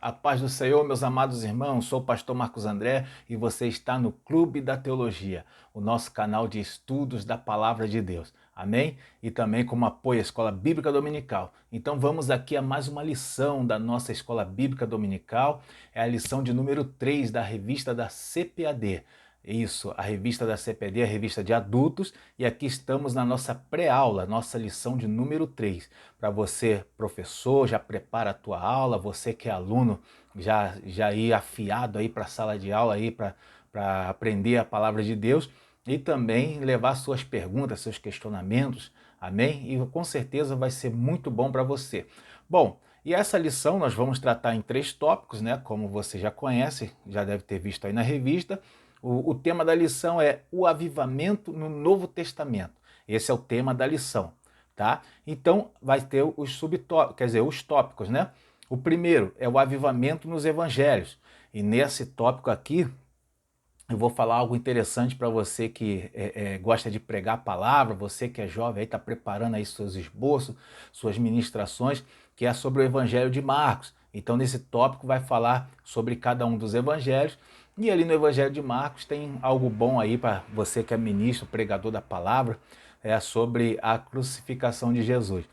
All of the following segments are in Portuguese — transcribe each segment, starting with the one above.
A paz do Senhor, meus amados irmãos, sou o pastor Marcos André e você está no Clube da Teologia, o nosso canal de estudos da Palavra de Deus. Amém? E também como apoio à Escola Bíblica Dominical. Então vamos aqui a mais uma lição da nossa Escola Bíblica Dominical, é a lição de número 3 da revista da CPAD. Isso, a revista da CPD, a revista de adultos, e aqui estamos na nossa pré-aula, nossa lição de número 3. Para você, professor, já prepara a tua aula, você que é aluno, já ir afiado aí para a sala de aula aí para aprender a palavra de Deus e também levar suas perguntas, seus questionamentos, amém? E com certeza vai ser muito bom para você. Bom, e essa lição nós vamos tratar em 3 tópicos, né? Como você já conhece, já deve ter visto aí na revista. O tema da lição é o avivamento no Novo Testamento. Esse é o tema da lição, tá? Então vai ter os subtópicos, quer dizer, os tópicos, né? O primeiro é o avivamento nos evangelhos. E nesse tópico aqui, eu vou falar algo interessante para você que gosta de pregar a palavra, você que é jovem aí está preparando aí seus esboços, suas ministrações, que é sobre o Evangelho de Marcos. Então nesse tópico vai falar sobre cada um dos evangelhos e ali no Evangelho de Marcos tem algo bom aí para você que é ministro, pregador da palavra, sobre a crucificação de Jesus.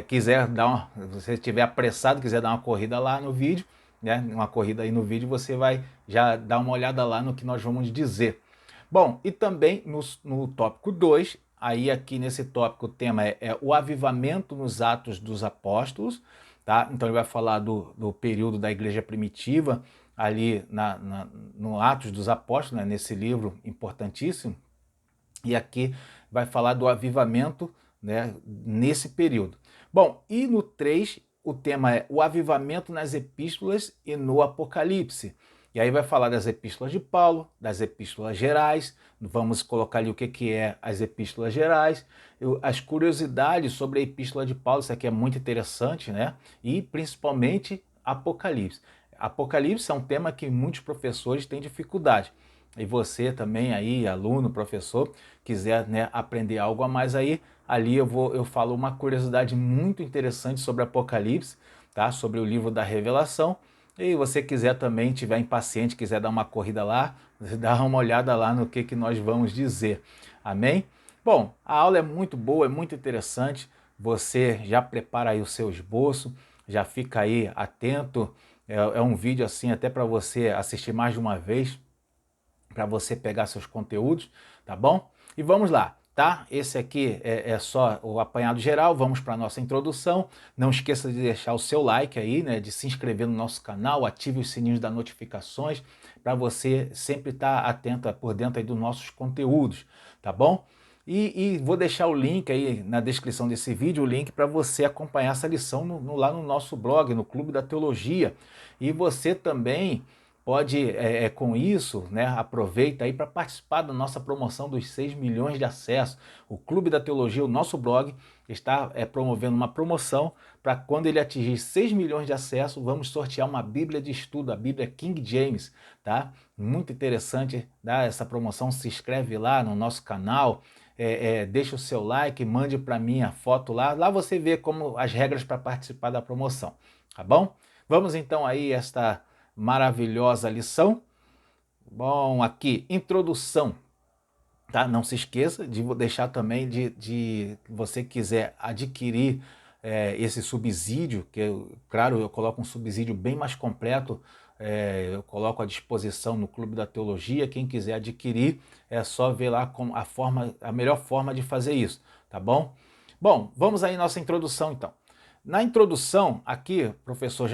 Quiser dar se você estiver apressado, quiser dar uma corrida lá no vídeo, né, uma corrida aí no vídeo, você vai já dar uma olhada lá no que nós vamos dizer. Bom, e também no tópico 2, aí aqui nesse tópico o tema é o avivamento nos Atos dos Apóstolos, tá? Então ele vai falar do período da igreja primitiva, ali no Atos dos Apóstolos, né, nesse livro importantíssimo, e aqui vai falar do avivamento, né, nesse período. Bom, e no 3, o tema é o avivamento nas epístolas e no Apocalipse. E aí vai falar das epístolas de Paulo, das epístolas gerais, vamos colocar ali o que é as epístolas gerais, as curiosidades sobre a epístola de Paulo, isso aqui é muito interessante, né? E principalmente Apocalipse. Apocalipse é um tema que muitos professores têm dificuldade. E você também aí, aluno, professor, quiser, né, aprender algo a mais aí, ali eu falo uma curiosidade muito interessante sobre Apocalipse, tá? Sobre o livro da Revelação. E você quiser também, tiver impaciente, quiser dar uma corrida lá, dá uma olhada lá no que nós vamos dizer. Amém? Bom, a aula é muito boa, é muito interessante. Você já prepara aí o seu esboço, já fica aí atento. É um vídeo assim até para você assistir mais de uma vez, para você pegar seus conteúdos, tá bom? E vamos lá, tá? Esse aqui é só o apanhado geral, vamos para a nossa introdução. Não esqueça de deixar o seu like aí, né? De se inscrever no nosso canal, ative os sininhos das notificações, para você sempre estar atento por dentro aí dos nossos conteúdos, tá bom? E vou deixar o link aí na descrição desse vídeo, o link para você acompanhar essa lição lá no nosso blog, no Clube da Teologia. E você também pode, com isso, né, aproveita aí para participar da nossa promoção dos 6 milhões de acessos. O Clube da Teologia, o nosso blog, está promovendo uma promoção para quando ele atingir 6 milhões de acessos, vamos sortear uma Bíblia de estudo, a Bíblia King James, tá? Muito interessante, dar essa promoção, se inscreve lá no nosso canal, deixa o seu like, mande para mim a foto lá você vê como as regras para participar da promoção, tá bom? Vamos então aí esta maravilhosa lição. Bom, aqui, introdução, tá? Não se esqueça de deixar também de você quiser adquirir esse subsídio, claro, eu coloco um subsídio bem mais completo, eu coloco à disposição no Clube da Teologia. Quem quiser adquirir, é só ver lá a melhor forma de fazer isso, tá bom? Bom, vamos aí nossa introdução então. Na introdução, aqui, professor,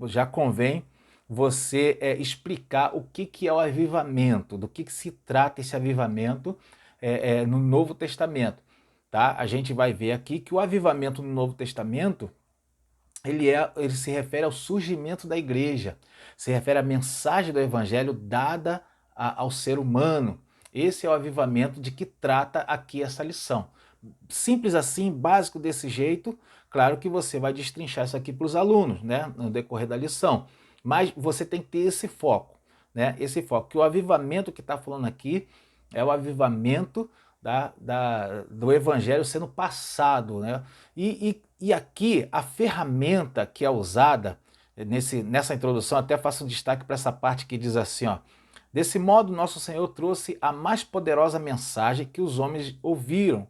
já convém você explicar o que é o avivamento, do que se trata esse avivamento no Novo Testamento. Tá? A gente vai ver aqui que o avivamento no Novo Testamento ele se refere ao surgimento da igreja, se refere à mensagem do evangelho dada ao ser humano. Esse é o avivamento de que trata aqui essa lição. Simples assim, básico desse jeito, claro que você vai destrinchar isso aqui para os alunos, né, no decorrer da lição. Mas você tem que ter esse foco, né? Esse foco, que o avivamento que está falando aqui é o avivamento do evangelho sendo passado, né? E aqui a ferramenta que é usada nessa introdução, até faço um destaque para essa parte que diz assim, ó: desse modo, nosso Senhor trouxe a mais poderosa mensagem que os homens ouviram,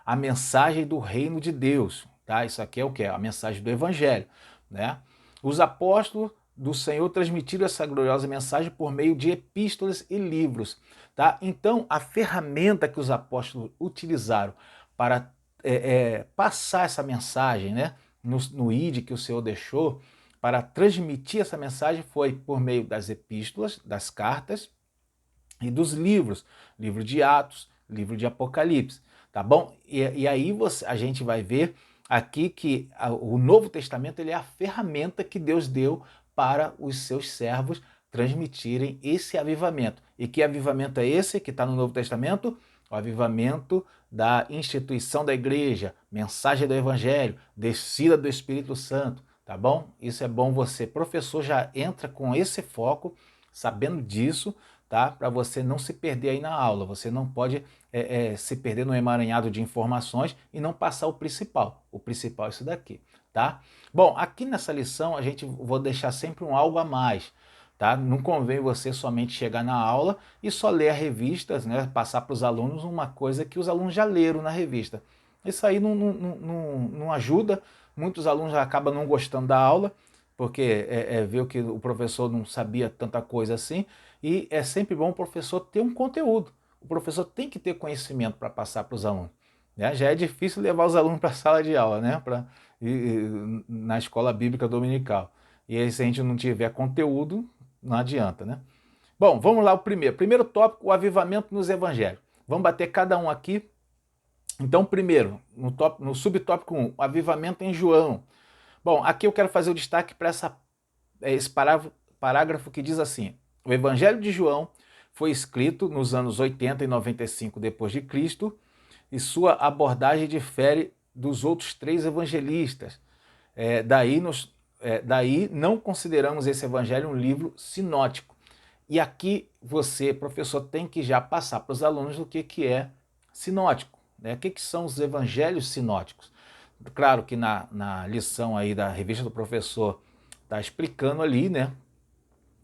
a mensagem do reino de Deus. Tá? Isso aqui é o que? A mensagem do Evangelho. Né? Os apóstolos do Senhor transmitiram essa gloriosa mensagem por meio de epístolas e livros. Tá? Então, a ferramenta que os apóstolos utilizaram para passar essa mensagem, né, no ID que o Senhor deixou, para transmitir essa mensagem, foi por meio das epístolas, das cartas e dos livros, livro de Atos, livro de Apocalipse, tá bom? E aí a gente vai ver aqui que o Novo Testamento ele é a ferramenta que Deus deu para os seus servos transmitirem esse avivamento. E que avivamento é esse que está no Novo Testamento? O avivamento da instituição da igreja, mensagem do Evangelho, descida do Espírito Santo, tá bom? Isso é bom você, professor, já entra com esse foco, sabendo disso, tá? Para você não se perder aí na aula. Você não pode se perder no emaranhado de informações e não passar o principal. O principal é isso daqui, tá? Bom, aqui nessa lição vou deixar sempre um algo a mais, tá? Não convém você somente chegar na aula e só ler a revista, né? Passar para os alunos uma coisa que os alunos já leram na revista. Isso aí não ajuda. Muitos alunos acabam não gostando da aula, porque viu que o professor não sabia tanta coisa assim, e é sempre bom o professor ter um conteúdo. O professor tem que ter conhecimento para passar para os alunos. Né? Já é difícil levar os alunos para a sala de aula, né? Na escola bíblica dominical. E aí, se a gente não tiver conteúdo, não adianta, né? Bom, vamos lá o primeiro. Primeiro tópico, o avivamento nos evangelhos. Vamos bater cada um aqui. Então, primeiro, no subtópico 1, o avivamento em João. Bom, aqui eu quero fazer o destaque para esse parágrafo que diz assim: o Evangelho de João foi escrito nos anos 80 e 95 depois de Cristo e sua abordagem difere dos outros 3 evangelistas. Daí não consideramos esse evangelho um livro sinótico. E aqui você, professor, tem que já passar para os alunos o que é sinótico. Né? O que são os evangelhos sinóticos? Claro que na lição aí da revista do professor está explicando ali, né?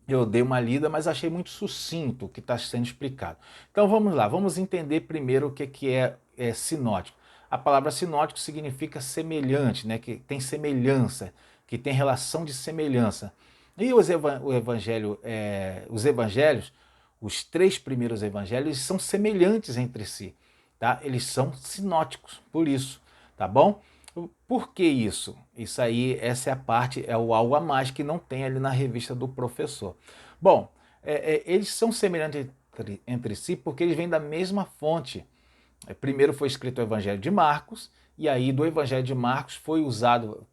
Eu dei uma lida, mas achei muito sucinto o que está sendo explicado. Então vamos lá, vamos entender primeiro o que é sinótico. A palavra sinótico significa semelhante, né? Que tem semelhança, que tem relação de semelhança. E os evangelhos, os 3 primeiros evangelhos, são semelhantes entre si, tá? Eles são sinóticos, por isso, tá bom? Por que isso? Isso aí, essa é a parte, é o algo a mais que não tem ali na revista do professor. Bom, eles são semelhantes entre si porque eles vêm da mesma fonte. Primeiro foi escrito o Evangelho de Marcos, e aí do Evangelho de Marcos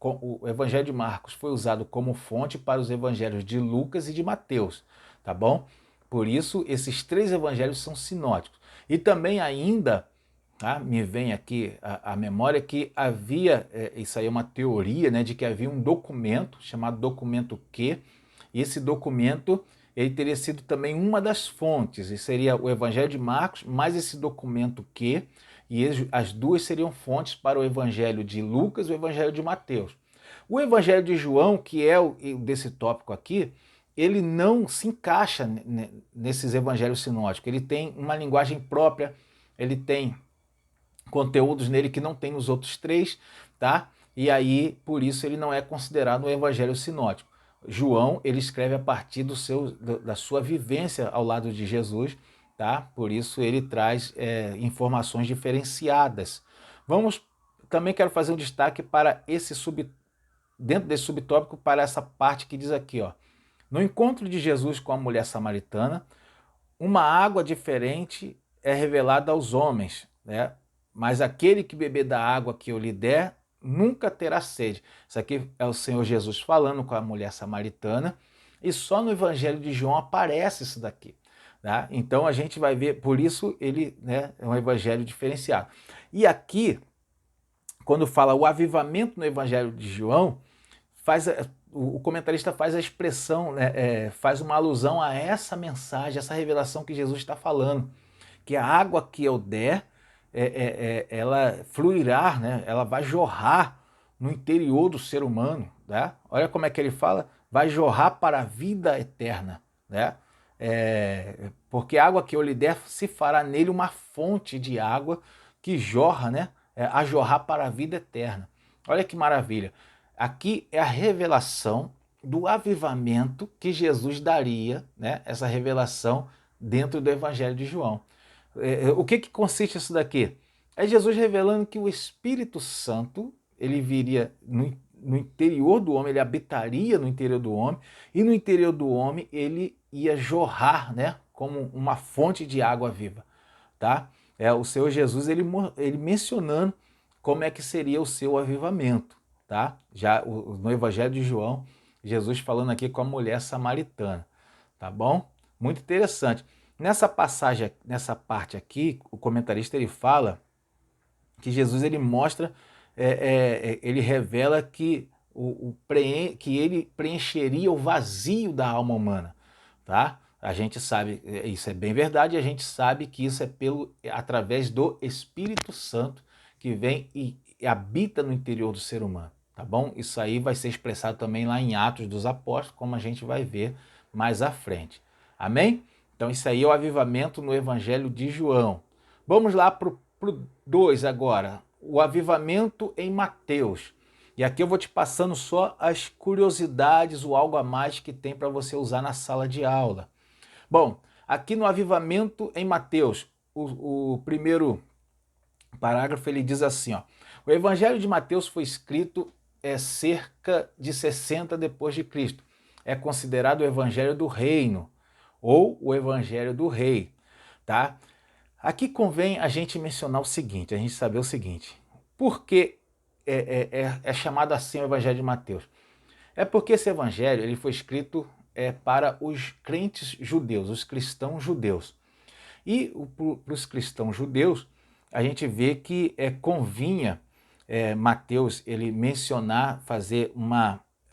o Evangelho de Marcos foi usado como fonte para os Evangelhos de Lucas e de Mateus, tá bom? Por isso, esses 3 evangelhos são sinóticos. E também ainda, tá, me vem aqui a memória que havia, isso aí é uma teoria, né, de que havia um documento chamado documento Q, e esse documento ele teria sido também uma das fontes, e seria o Evangelho de Marcos, mais esse documento Q, e as duas seriam fontes para o Evangelho de Lucas e o Evangelho de Mateus. O Evangelho de João, que é desse tópico aqui, ele não se encaixa nesses evangelhos sinóticos, ele tem uma linguagem própria, ele tem conteúdos nele que não tem nos outros 3, tá? E aí, por isso, ele não é considerado um evangelho sinótico. João, ele escreve a partir da sua vivência ao lado de Jesus, tá? Por isso ele traz informações diferenciadas. Também quero fazer um destaque para dentro desse subtópico, para essa parte que diz aqui, ó: no encontro de Jesus com a mulher samaritana, uma água diferente é revelada aos homens, né? Mas aquele que beber da água que eu lhe der, nunca terá sede. Isso aqui é o Senhor Jesus falando com a mulher samaritana, e só no Evangelho de João aparece isso daqui. Tá? Então a gente vai ver, por isso ele, né, é um evangelho diferenciado. E aqui, quando fala o avivamento no Evangelho de João, o comentarista faz a expressão, né, faz uma alusão a essa mensagem, essa revelação que Jesus está falando, que a água que eu der, ela fluirá, né, ela vai jorrar no interior do ser humano. Tá? Olha como é que ele fala, vai jorrar para a vida eterna, né? Porque a água que eu lhe der se fará nele uma fonte de água que jorra, né? A jorrar para a vida eterna. Olha que maravilha. Aqui é a revelação do avivamento que Jesus daria, né? Essa revelação dentro do Evangelho de João. O que consiste isso daqui? É Jesus revelando que o Espírito Santo, ele viria no interior do homem, ele habitaria no interior do homem, e no interior do homem ele ia jorrar, né, como uma fonte de água viva, tá? O Senhor Jesus, ele mencionando como é que seria o seu avivamento, tá? Já no Evangelho de João, Jesus falando aqui com a mulher samaritana, tá bom? Muito interessante. Nessa passagem, nessa parte aqui, o comentarista ele fala que Jesus ele mostra, ele revela que, que ele preencheria o vazio da alma humana, tá? A gente sabe, isso é bem verdade, a gente sabe que isso é através do Espírito Santo que vem e habita no interior do ser humano, tá bom? Isso aí vai ser expressado também lá em Atos dos Apóstolos, como a gente vai ver mais à frente. Amém? Então isso aí é o avivamento no Evangelho de João. Vamos lá para o 2 agora, o avivamento em Mateus. E aqui eu vou te passando só as curiosidades, o algo a mais que tem para você usar na sala de aula. Bom, aqui no avivamento em Mateus, o primeiro parágrafo ele diz assim, ó: o Evangelho de Mateus foi escrito cerca de 60 depois de Cristo. É considerado o Evangelho do Reino ou o Evangelho do Rei, tá? Aqui convém a gente mencionar o seguinte, a gente saber o seguinte: por que é chamado assim o Evangelho de Mateus? É porque esse Evangelho ele foi escrito para os crentes judeus, os cristãos judeus. E para os cristãos judeus, a gente vê que convinha Mateus ele mencionar,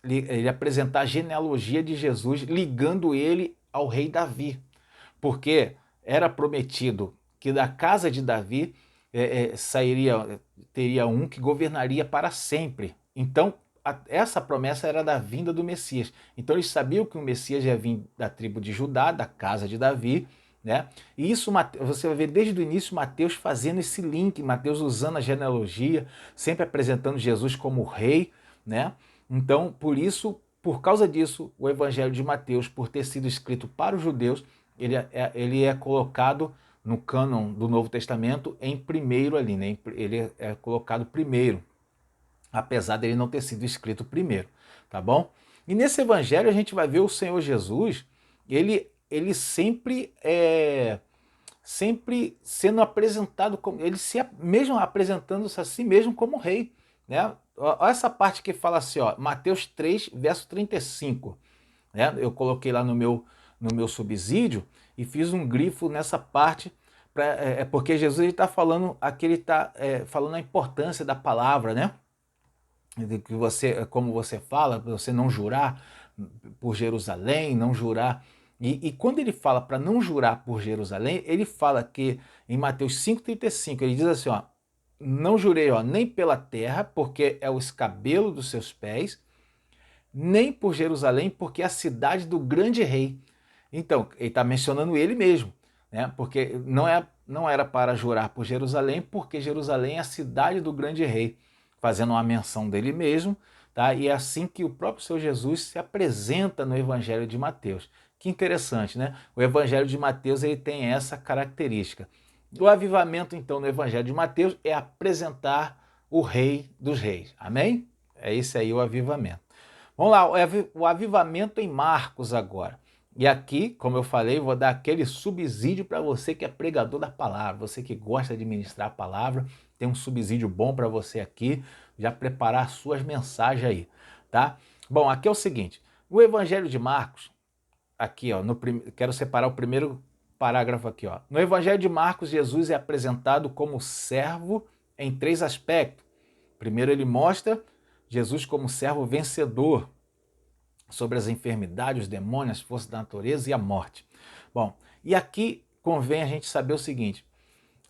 ele apresentar a genealogia de Jesus, ligando ele ao rei Davi, porque era prometido que da casa de Davi teria um que governaria para sempre. Então, essa promessa era da vinda do Messias. Então, eles sabiam que o Messias ia vir da tribo de Judá, da casa de Davi, né? E isso você vai ver desde o início Mateus fazendo esse link, Mateus usando a genealogia, sempre apresentando Jesus como rei, né? Então, por causa disso, o Evangelho de Mateus, por ter sido escrito para os judeus, ele é colocado no cânon do Novo Testamento em primeiro ali, né? Ele é colocado primeiro, apesar dele não ter sido escrito primeiro, tá bom? E nesse evangelho a gente vai ver o Senhor Jesus, ele sempre sendo apresentado como, mesmo apresentando-se a si mesmo como rei, né? Olha essa parte que fala assim, ó, Mateus 3, verso 35, né? Eu coloquei lá no meu subsídio e fiz um grifo nessa parte, porque Jesus está falando, aqui ele está falando a importância da palavra, né? De que você, como você fala, você não jurar por Jerusalém, não jurar. E quando ele fala para não jurar por Jerusalém, ele fala que em Mateus 5,35, ele diz assim, ó, não jurei, ó, nem pela terra, porque é o escabelo dos seus pés, nem por Jerusalém, porque é a cidade do grande rei. Então, ele está mencionando ele mesmo, né? Porque não era para jurar por Jerusalém, porque Jerusalém é a cidade do grande rei, fazendo uma menção dele mesmo, tá? E é assim que o próprio Senhor Jesus se apresenta no Evangelho de Mateus. Que interessante, né? O Evangelho de Mateus ele tem essa característica. O avivamento, então, no Evangelho de Mateus é apresentar o Rei dos Reis. Amém? É esse aí o avivamento. Vamos lá, o avivamento em Marcos agora. E aqui, como eu falei, vou dar aquele subsídio para você que é pregador da palavra, você que gosta de ministrar a palavra, tem um subsídio bom para você aqui, já preparar suas mensagens aí, tá? Bom, aqui é o seguinte, o Evangelho de Marcos, aqui, ó, quero separar o primeiro parágrafo aqui, ó. No Evangelho de Marcos, Jesus é apresentado como servo em 3 aspectos. Primeiro, ele mostra Jesus como servo vencedor sobre as enfermidades, os demônios, as forças da natureza e a morte. Bom, e aqui convém a gente saber o seguinte,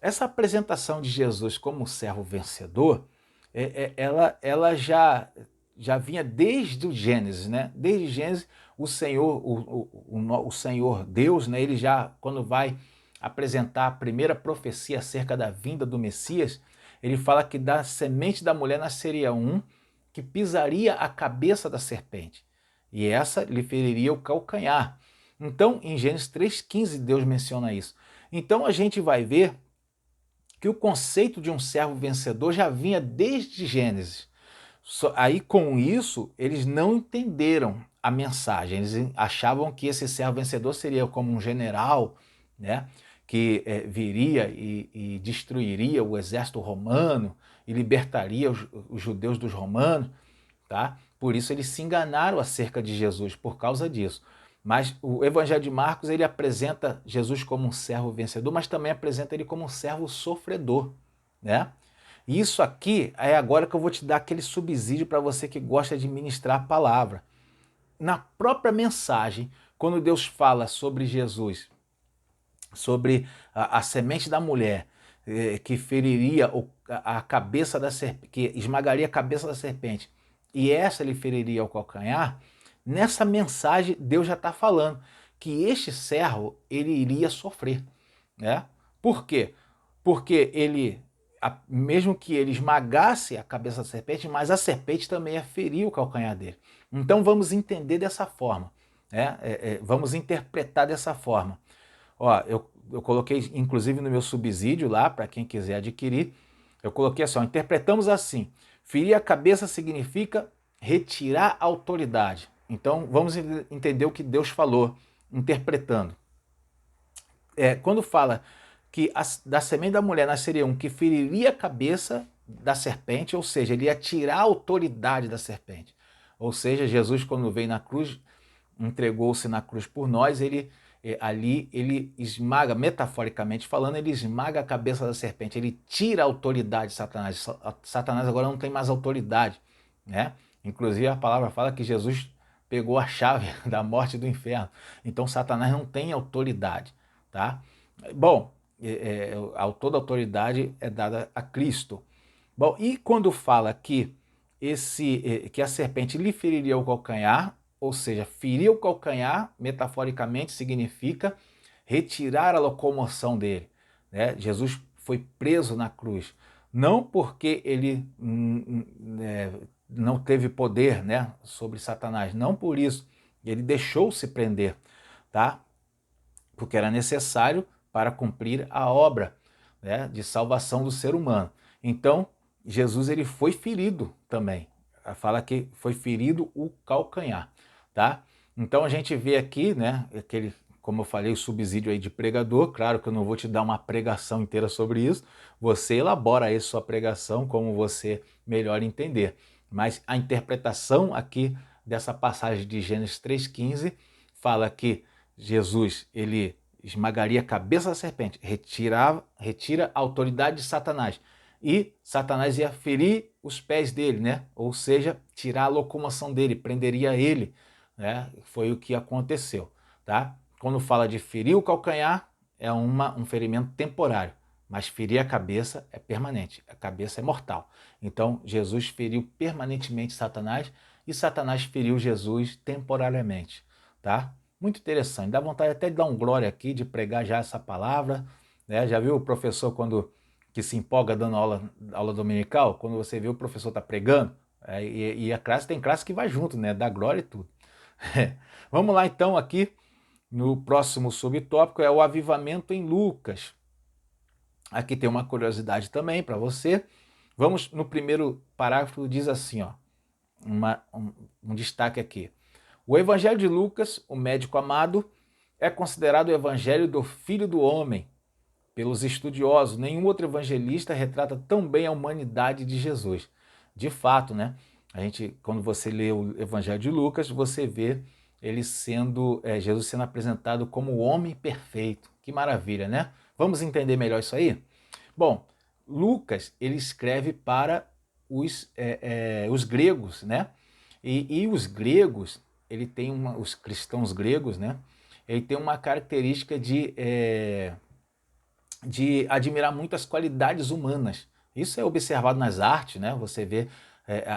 essa apresentação de Jesus como servo vencedor, ela já já vinha desde o Gênesis, né? Desde Gênesis, o Senhor, o Senhor Deus, né? Ele já, quando vai apresentar a primeira profecia acerca da vinda do Messias, ele fala que da semente da mulher nasceria um que pisaria a cabeça da serpente, e essa lhe feriria o calcanhar. Então, em Gênesis 3,15, Deus menciona isso. Então, a gente vai ver que o conceito de um servo vencedor já vinha desde Gênesis. Aí, com isso, eles não entenderam a mensagem. Eles achavam que esse servo vencedor seria como um general, né, que viria e destruiria o exército romano e libertaria os judeus dos romanos, tá? Por isso eles se enganaram acerca de Jesus, por causa disso. Mas o Evangelho de Marcos, ele apresenta Jesus como um servo vencedor, mas também apresenta ele como um servo sofredor, né? E isso aqui é agora que eu vou te dar aquele subsídio para você que gosta de ministrar a palavra. Na própria mensagem, quando Deus fala sobre Jesus, sobre a semente da mulher, que feriria a cabeça da serpente, que esmagaria a cabeça da serpente, e essa lhe feriria o calcanhar, nessa mensagem Deus já está falando que este servo ele iria sofrer, né? Por quê? Porque ele, mesmo que ele esmagasse a cabeça da serpente, mas a serpente também ia ferir o calcanhar dele. Então vamos entender dessa forma, né? Vamos interpretar dessa forma. Ó, eu coloquei, inclusive, no meu subsídio lá, para quem quiser adquirir, eu coloquei assim, ó, interpretamos assim, ferir a cabeça significa retirar a autoridade. Então, vamos entender o que Deus falou, interpretando. Quando fala que da semente da mulher nasceria um que feriria a cabeça da serpente, ou seja, ele ia tirar a autoridade da serpente. Ou seja, Jesus, quando veio na cruz, entregou-se na cruz por nós, ali ele esmaga, metaforicamente falando, ele esmaga a cabeça da serpente, ele tira a autoridade de Satanás. Satanás agora não tem mais autoridade, né? Inclusive a palavra fala que Jesus pegou a chave da morte e do inferno. Então Satanás não tem autoridade, tá? Bom, toda a autoridade é dada a Cristo. Bom, e quando fala que que a serpente lhe feriria o calcanhar, ou seja, ferir o calcanhar, metaforicamente, significa retirar a locomoção dele, né? Jesus foi preso na cruz, não porque ele não teve poder, né, sobre Satanás, não por isso, ele deixou-se prender, tá? Porque era necessário para cumprir a obra, né, de salvação do ser humano. Então, Jesus ele foi ferido também. Fala que foi ferido o calcanhar, tá? Então a gente vê aqui, né, aquele, como eu falei, o subsídio aí de pregador. Claro que eu não vou te dar uma pregação inteira sobre isso. Você elabora aí sua pregação como você melhor entender. Mas a interpretação aqui dessa passagem de Gênesis 3,15 fala que Jesus ele esmagaria a cabeça da serpente, retira a autoridade de Satanás. E Satanás ia ferir os pés dele, né? Ou seja, tirar a locomoção dele, prenderia ele, né? Foi o que aconteceu, tá? Quando fala de ferir o calcanhar, é um ferimento temporário, mas ferir a cabeça é permanente, a cabeça é mortal. Então, Jesus feriu permanentemente Satanás e Satanás feriu Jesus temporariamente, tá? Muito interessante, dá vontade até de dar um glória aqui, de pregar já essa palavra, né? Já viu o professor quando que se empolga dando aula dominical, quando você vê o professor tá pregando, e a classe tem classe que vai junto, né? Dá glória e tudo. Vamos lá então aqui no próximo subtópico, é o avivamento em Lucas. Aqui tem uma curiosidade também para você. Vamos no primeiro parágrafo, diz assim, ó, um destaque aqui. O Evangelho de Lucas, o médico amado, é considerado o Evangelho do Filho do Homem. Pelos estudiosos, nenhum outro evangelista retrata tão bem a humanidade de Jesus. De fato, né? Quando você lê o Evangelho de Lucas, você vê Jesus sendo apresentado como o homem perfeito. Que maravilha, né? Vamos entender melhor isso aí? Bom, Lucas ele escreve para os gregos, né? E os gregos, os cristãos gregos, né? Ele tem uma característica de admirar muitas qualidades humanas. Isso é observado nas artes, né? Você vê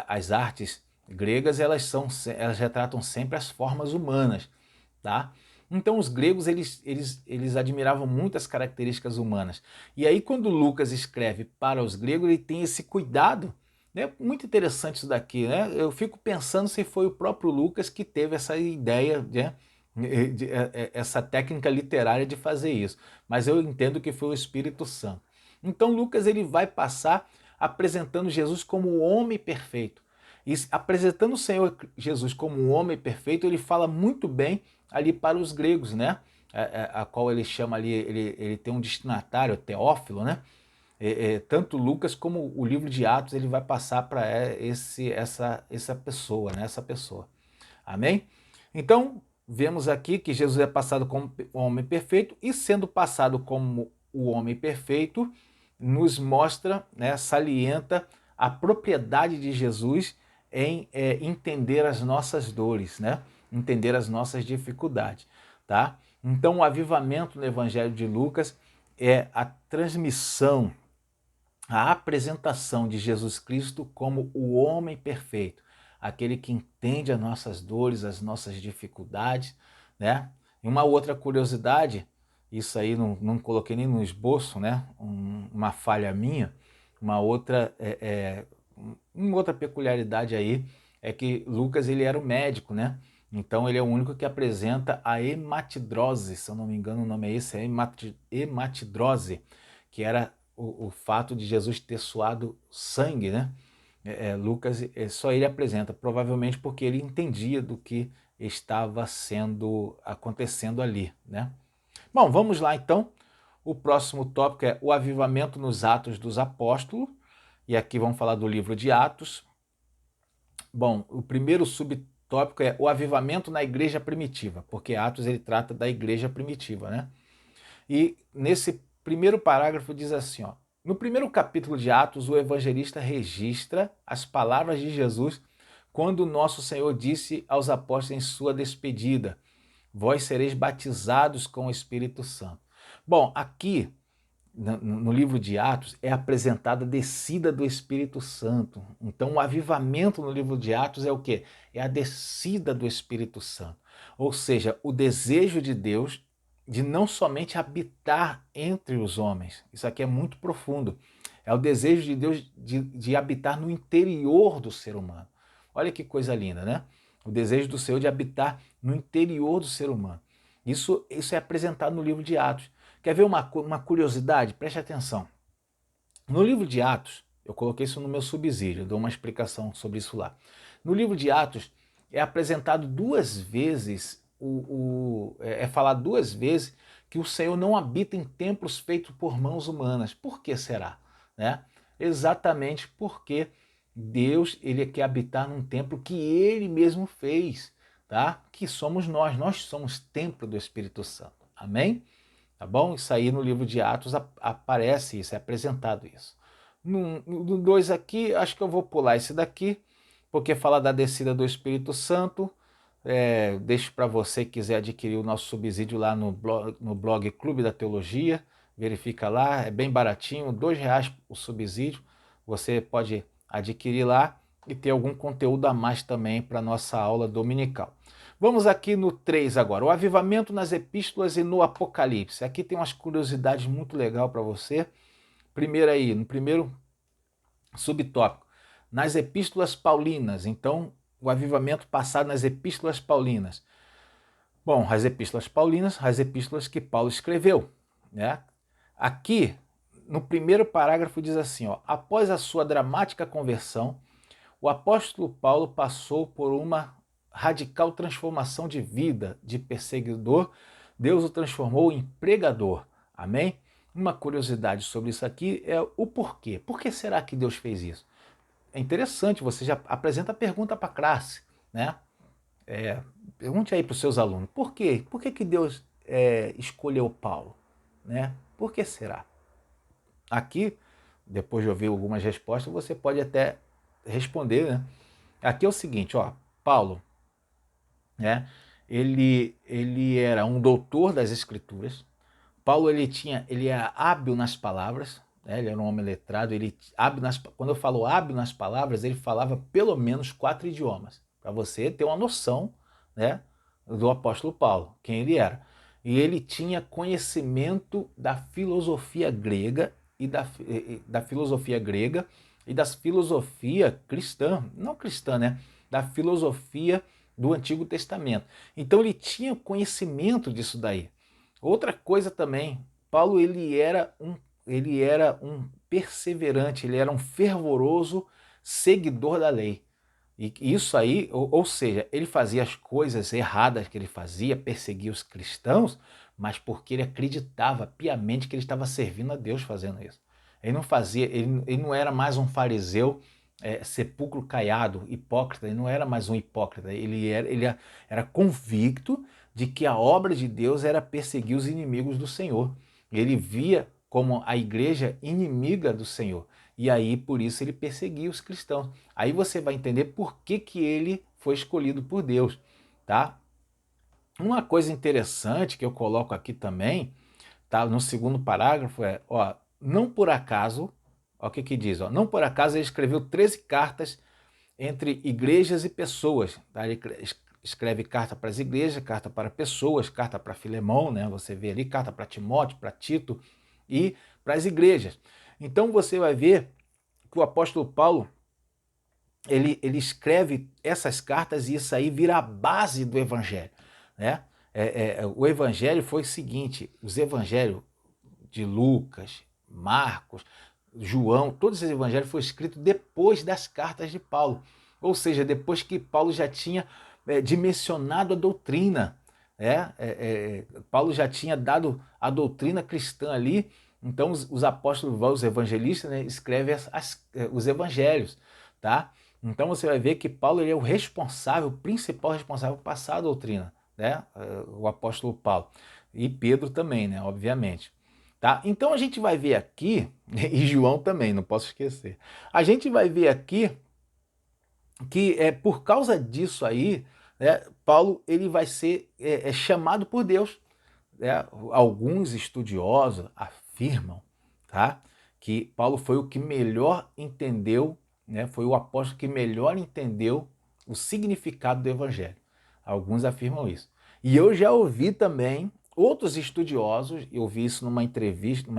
as artes gregas, elas retratam sempre as formas humanas, tá? Então os gregos, eles admiravam muito as características humanas. E aí quando Lucas escreve para os gregos, ele tem esse cuidado, né? Muito interessante isso daqui, né? Eu fico pensando se foi o próprio Lucas que teve essa ideia, né? Essa técnica literária de fazer isso. Mas eu entendo que foi o Espírito Santo. Então Lucas, ele vai passar apresentando Jesus como o homem perfeito. E apresentando o Senhor Jesus como um homem perfeito, ele fala muito bem ali para os gregos, né? A qual ele chama ali, ele tem um destinatário, Teófilo, né? Tanto Lucas como o livro de Atos, ele vai passar para essa pessoa, né? Essa pessoa. Amém? Então, vemos aqui que Jesus é passado como o homem perfeito, e sendo passado como o homem perfeito, nos mostra, né, salienta a propriedade de Jesus em entender as nossas dores, né? Entender as nossas dificuldades, tá? Então, o avivamento no Evangelho de Lucas é a transmissão, a apresentação de Jesus Cristo como o homem perfeito, aquele que entende as nossas dores, as nossas dificuldades, né? E uma outra curiosidade, isso aí não coloquei nem no esboço, né? Uma falha minha, uma outra peculiaridade aí é que Lucas, ele era o médico, né? Então ele é o único que apresenta a hematidrose, se eu não me engano o nome é esse, é hematidrose, que era o fato de Jesus ter suado sangue, né? Lucas, só ele apresenta, provavelmente porque ele entendia do que estava acontecendo ali, né? Bom, vamos lá então. O próximo tópico é o avivamento nos Atos dos Apóstolos, e aqui vamos falar do livro de Atos. Bom, o primeiro subtópico é o avivamento na igreja primitiva, porque Atos ele trata da igreja primitiva, né? E nesse primeiro parágrafo diz assim, ó: no primeiro capítulo de Atos, o evangelista registra as palavras de Jesus quando o nosso Senhor disse aos apóstolos em sua despedida: vós sereis batizados com o Espírito Santo. Bom, aqui no livro de Atos é apresentada a descida do Espírito Santo. Então o avivamento no livro de Atos é o quê? É a descida do Espírito Santo. Ou seja, o desejo de Deus de não somente habitar entre os homens. Isso aqui é muito profundo. É o desejo de Deus de habitar no interior do ser humano. Olha que coisa linda, né? O desejo do Senhor de habitar no interior do ser humano. Isso é apresentado no livro de Atos. Quer ver uma curiosidade? Preste atenção. No livro de Atos, eu coloquei isso no meu subsídio, eu dou uma explicação sobre isso lá. No livro de Atos é apresentado duas vezes, é falado duas vezes que o Senhor não habita em templos feitos por mãos humanas. Por que será? Né? Exatamente porque Deus, ele quer habitar num templo que ele mesmo fez, tá? Que somos nós somos templo do Espírito Santo. Amém? Tá bom? Isso aí no livro de Atos aparece isso, é apresentado isso. No 2 aqui, acho que eu vou pular esse daqui, porque fala da descida do Espírito Santo. Deixo para você que quiser adquirir o nosso subsídio lá no blog Clube da Teologia. Verifica lá, é bem baratinho, R$ 2 o subsídio. Você pode adquirir lá e ter algum conteúdo a mais também para nossa aula dominical. Vamos aqui no 3 agora, o avivamento nas epístolas e no Apocalipse. Aqui tem umas curiosidades muito legais para você. Primeiro aí, no primeiro subtópico, nas epístolas paulinas. Então, o avivamento passado nas epístolas paulinas. Bom, as epístolas paulinas, as epístolas que Paulo escreveu, né? Aqui, no primeiro parágrafo diz assim, ó: após a sua dramática conversão, o apóstolo Paulo passou por uma radical transformação de vida. De perseguidor, Deus o transformou em pregador. Amém? Uma curiosidade sobre isso aqui é o porquê. Por que será que Deus fez isso? É interessante, você já apresenta a pergunta para a classe, né? Pergunte aí para os seus alunos, por quê? Por que Deus escolheu Paulo? Né? Por que será? Aqui, depois de ouvir algumas respostas, você pode até responder, né? Aqui é o seguinte, ó, Paulo, né? Ele era um doutor das Escrituras. Paulo ele é hábil nas palavras, né? Ele era um homem letrado, ele quando eu falo hábil nas palavras, ele falava pelo menos 4 idiomas, para você ter uma noção, né, do apóstolo Paulo, quem ele era. E ele tinha conhecimento da filosofia grega da filosofia grega e da filosofia cristã, não cristã, né, da filosofia do Antigo Testamento. Então ele tinha conhecimento disso daí. Outra coisa também, Paulo ele era um perseverante, ele era um fervoroso seguidor da lei. E isso aí, ou seja, ele fazia as coisas erradas que ele fazia, perseguia os cristãos, mas porque ele acreditava piamente que ele estava servindo a Deus fazendo isso. Ele não fazia, ele não era mais um fariseu sepulcro caiado, hipócrita, ele não era mais um hipócrita, ele era convicto de que a obra de Deus era perseguir os inimigos do Senhor. Ele via como a igreja inimiga do Senhor. E aí, por isso, ele perseguia os cristãos. Aí você vai entender por que ele foi escolhido por Deus, tá? Uma coisa interessante que eu coloco aqui também, tá? No segundo parágrafo ó, não por acaso, ó, o que diz? Ó, não por acaso ele escreveu 13 cartas entre igrejas e pessoas, tá? Ele escreve carta para as igrejas, carta para pessoas, carta para Filemão, né? Você vê ali, carta para Timóteo, para Tito e para as igrejas. Então você vai ver que o apóstolo Paulo ele escreve essas cartas e isso aí vira a base do evangelho, né? O evangelho foi o seguinte: os evangelhos de Lucas, Marcos, João, todos esses evangelhos foram escritos depois das cartas de Paulo, ou seja, depois que Paulo já tinha dimensionado a doutrina, Paulo já tinha dado a doutrina cristã ali. Então os apóstolos, os evangelistas, né, escrevem os evangelhos, tá? Então você vai ver que Paulo ele é o responsável, o principal responsável por passar a doutrina, né? O apóstolo Paulo. E Pedro também, né? Obviamente. Tá? Então a gente vai ver aqui, e João também, não posso esquecer. A gente vai ver aqui que por causa disso aí, né, Paulo ele vai ser chamado por Deus. Né? Alguns estudiosos afirmam, tá, que Paulo foi o que melhor entendeu, né, foi o apóstolo que melhor entendeu o significado do evangelho. Alguns afirmam isso. E eu já ouvi também outros estudiosos, eu vi isso numa entrevista,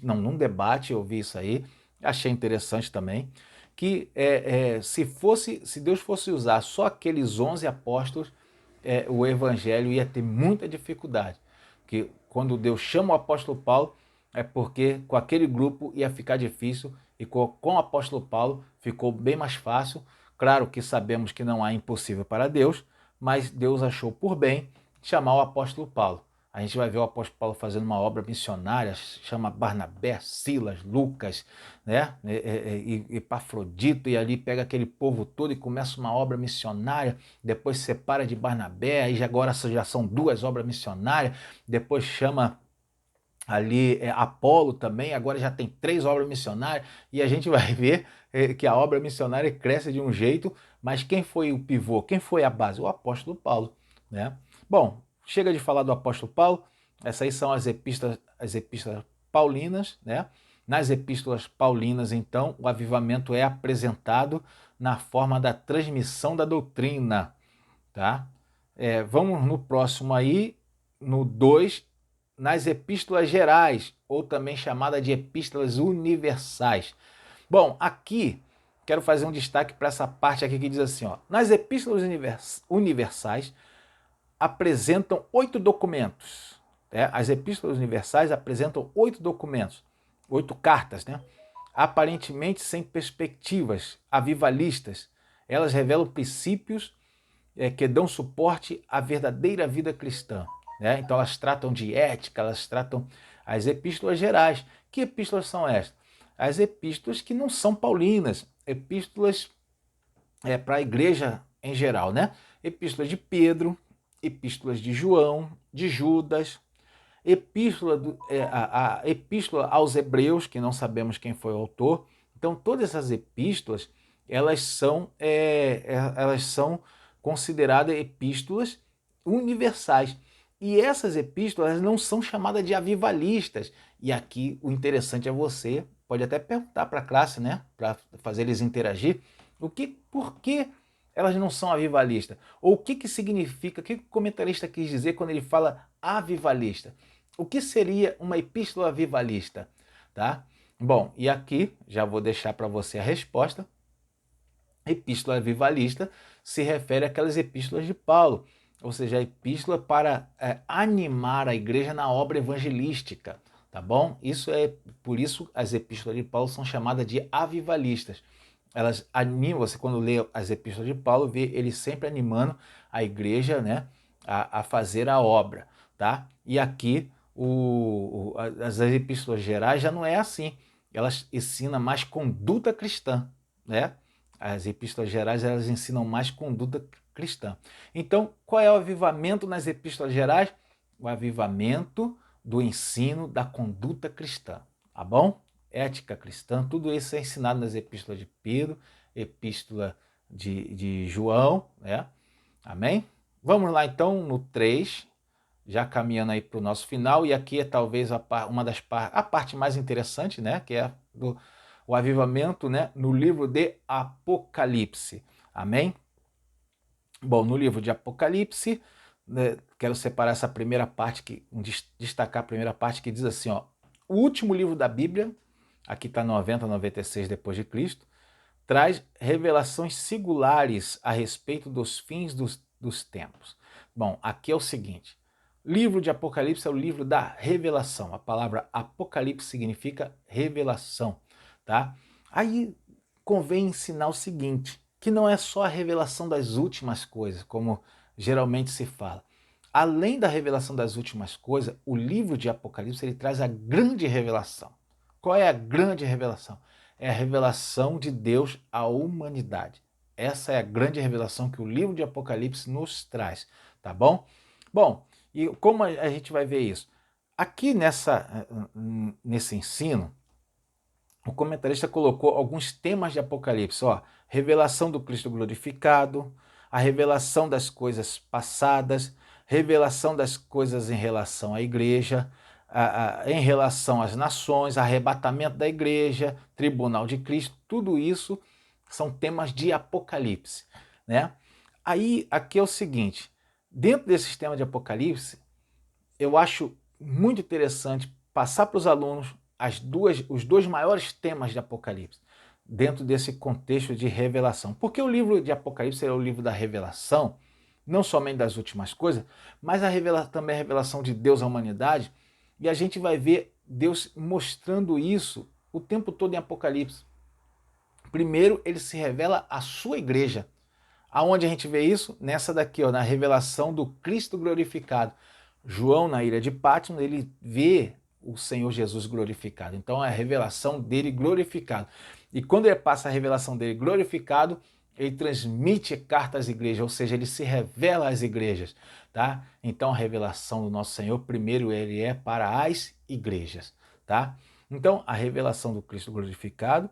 não, num debate, eu vi isso aí, achei interessante também, que se Deus fosse usar só aqueles 11 apóstolos, o evangelho ia ter muita dificuldade. Que quando Deus chama o apóstolo Paulo, é porque com aquele grupo ia ficar difícil e com o apóstolo Paulo ficou bem mais fácil. Claro que sabemos que não há impossível para Deus, mas Deus achou por bem chamar o apóstolo Paulo. A gente vai ver o apóstolo Paulo fazendo uma obra missionária, chama Barnabé, Silas, Lucas, né? E Epafrodito, e ali pega aquele povo todo e começa uma obra missionária, depois separa de Barnabé, aí agora já são 2 obras missionárias, depois chama ali Apolo também, agora já tem 3 obras missionárias, e a gente vai ver que a obra missionária cresce de um jeito, mas quem foi o pivô, quem foi a base? O apóstolo Paulo, né? Bom, chega de falar do apóstolo Paulo, essas aí são as epístolas paulinas, né? Nas epístolas paulinas, então, o avivamento é apresentado na forma da transmissão da doutrina, tá? Vamos no próximo aí, no 2, nas epístolas gerais, ou também chamada de epístolas universais. Bom, aqui quero fazer um destaque para essa parte aqui que diz assim, ó, nas epístolas universais apresentam 8 documentos. As epístolas universais apresentam 8 documentos, 8 cartas, né? Aparentemente sem perspectivas avivalistas. Elas revelam princípios que dão suporte à verdadeira vida cristã. Né? Então elas tratam de ética, elas tratam as epístolas gerais. Que epístolas são estas? As epístolas que não são paulinas, epístolas para a igreja em geral, né? Epístolas de Pedro, epístolas de João, de Judas, a epístola aos Hebreus, que não sabemos quem foi o autor. Então todas essas epístolas, elas são consideradas epístolas universais. E essas epístolas não são chamadas de avivalistas. E aqui o interessante é você pode até perguntar para a classe, né? Para fazer eles interagir, por que elas não são avivalistas? Ou o que significa, o que o comentarista quis dizer quando ele fala avivalista? O que seria uma epístola avivalista? Tá? Bom, e aqui já vou deixar para você a resposta. Epístola avivalista se refere àquelas epístolas de Paulo, ou seja, a epístola para animar a igreja na obra evangelística, tá bom? Por isso as epístolas de Paulo são chamadas de avivalistas. Elas animam, você quando lê as epístolas de Paulo, vê ele sempre animando a igreja, né, a fazer a obra, tá? E aqui as epístolas gerais já não é assim, elas ensinam mais conduta cristã, né? As epístolas gerais elas ensinam mais conduta cristã. Então, qual é o avivamento nas epístolas gerais? O avivamento do ensino da conduta cristã, tá bom? Ética cristã, tudo isso é ensinado nas epístolas de Pedro, epístola de João, né? Amém? Vamos lá então no 3, já caminhando aí para o nosso final, e aqui é talvez a parte mais interessante, né? Que é o avivamento, né? No livro de Apocalipse. Amém? Bom, no livro de Apocalipse, né, quero separar essa primeira parte, destacar a primeira parte que diz assim, ó, o último livro da Bíblia, aqui está 90, 96 depois de Cristo, traz revelações singulares a respeito dos fins dos tempos. Bom, aqui é o seguinte, livro de Apocalipse é o livro da revelação, a palavra Apocalipse significa revelação, tá? Aí convém ensinar o seguinte, que não é só a revelação das últimas coisas, como geralmente se fala. Além da revelação das últimas coisas, o livro de Apocalipse ele traz a grande revelação. Qual é a grande revelação? É a revelação de Deus à humanidade. Essa é a grande revelação que o livro de Apocalipse nos traz, tá bom? Bom, e como a gente vai ver isso? Aqui nesse ensino, o comentarista colocou alguns temas de Apocalipse, ó, revelação do Cristo glorificado, a revelação das coisas passadas, revelação das coisas em relação à igreja, em relação às nações, arrebatamento da igreja, tribunal de Cristo, tudo isso são temas de Apocalipse, né? Aí, aqui é o seguinte, dentro desses temas de Apocalipse, eu acho muito interessante passar para os alunos os dois maiores temas de Apocalipse, dentro desse contexto de revelação. Porque o livro de Apocalipse é o livro da revelação, não somente das últimas coisas, mas também a revelação de Deus à humanidade, e a gente vai ver Deus mostrando isso o tempo todo em Apocalipse. Primeiro, ele se revela à sua igreja. Aonde a gente vê isso? Nessa daqui, ó, na revelação do Cristo glorificado. João, na ilha de Patmos, ele vê o Senhor Jesus glorificado. Então é a revelação dele glorificado. E quando ele passa a revelação dele glorificado, ele transmite carta às igrejas, ou seja, ele se revela às igrejas, tá? Então a revelação do nosso Senhor, primeiro ele é para as igrejas, tá? Então a revelação do Cristo glorificado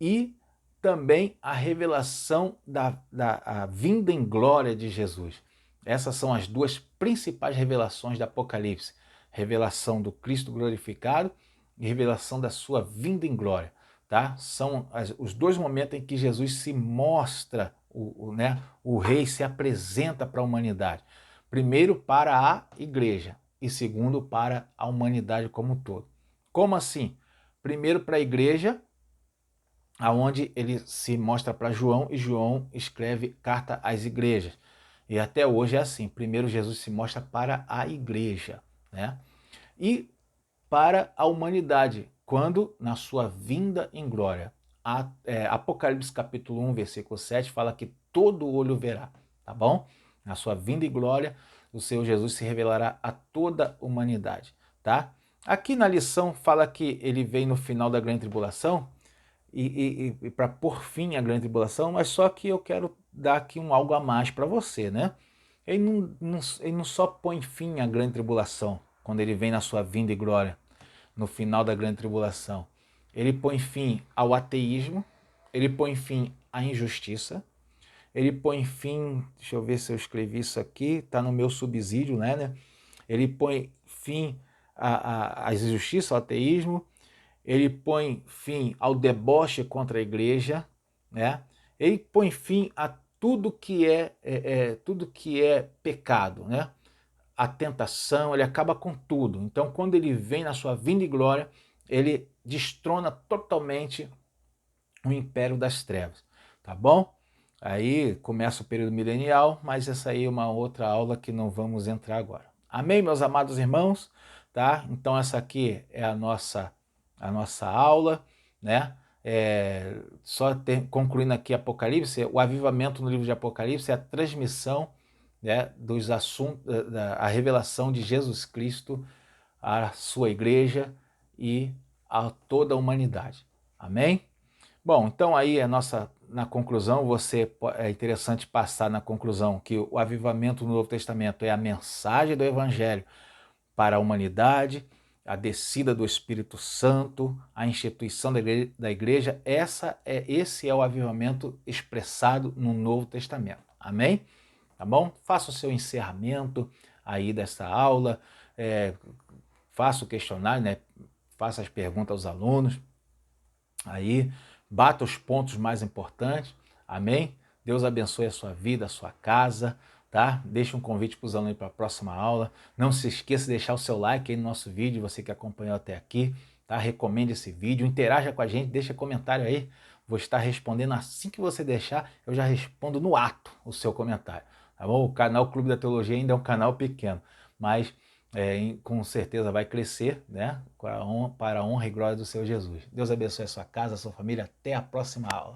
e também a revelação da vinda em glória de Jesus. Essas são as duas principais revelações da Apocalipse. Revelação do Cristo glorificado e revelação da sua vinda em glória. Tá? São os dois momentos em que Jesus se mostra, o rei se apresenta para a humanidade. Primeiro para a igreja e segundo para a humanidade como um todo. Como assim? Primeiro para a igreja, aonde ele se mostra para João e João escreve carta às igrejas. E até hoje é assim, primeiro Jesus se mostra para a igreja, né? E para a humanidade, quando na sua vinda em glória. Apocalipse capítulo 1, versículo 7 fala que todo olho verá, tá bom? Na sua vinda em glória, o Senhor Jesus se revelará a toda a humanidade, tá? Aqui na lição fala que ele vem no final da grande tribulação, e para pôr fim à grande tribulação, mas só que eu quero dar aqui algo a mais para você, né? Ele não só põe fim à grande tribulação, quando ele vem na sua vinda e glória, no final da grande tribulação. Ele põe fim ao ateísmo, ele põe fim à injustiça, ele põe fim, deixa eu ver se eu escrevi isso aqui, está no meu subsídio, né? Ele põe fim às injustiças, ao ateísmo, ele põe fim ao deboche contra a igreja, né? Ele põe fim a tudo que tudo que é pecado, né? A tentação, ele acaba com tudo. Então, quando ele vem na sua vinda e glória, ele destrona totalmente o império das trevas, tá bom? Aí começa o período milenial, mas essa aí é uma outra aula que não vamos entrar agora. Amém, meus amados irmãos? Tá? Então essa aqui é a nossa aula, né? Concluindo aqui Apocalipse, o avivamento no livro de Apocalipse é a transmissão, né, dos assuntos, a revelação de Jesus Cristo à sua igreja e a toda a humanidade. Amém? Bom, então aí na conclusão, é interessante passar na conclusão que o avivamento no Novo Testamento é a mensagem do Evangelho para a humanidade, a descida do Espírito Santo, a instituição da igreja. Esse é o avivamento expressado no Novo Testamento. Amém? Tá bom? Faça o seu encerramento aí dessa aula, faça o questionário, né? Faça as perguntas aos alunos aí, bata os pontos mais importantes, amém? Deus abençoe a sua vida, a sua casa, tá? Deixa um convite para os alunos para a próxima aula. Não se esqueça de deixar o seu like aí no nosso vídeo, você que acompanhou até aqui, tá? Recomende esse vídeo, interaja com a gente, deixa comentário aí. Vou estar respondendo assim que você deixar, eu já respondo no ato o seu comentário, tá bom? O canal Clube da Teologia ainda é um canal pequeno, mas com certeza vai crescer, né? Para a honra e glória do Senhor Jesus. Deus abençoe a sua casa, a sua família. Até a próxima aula.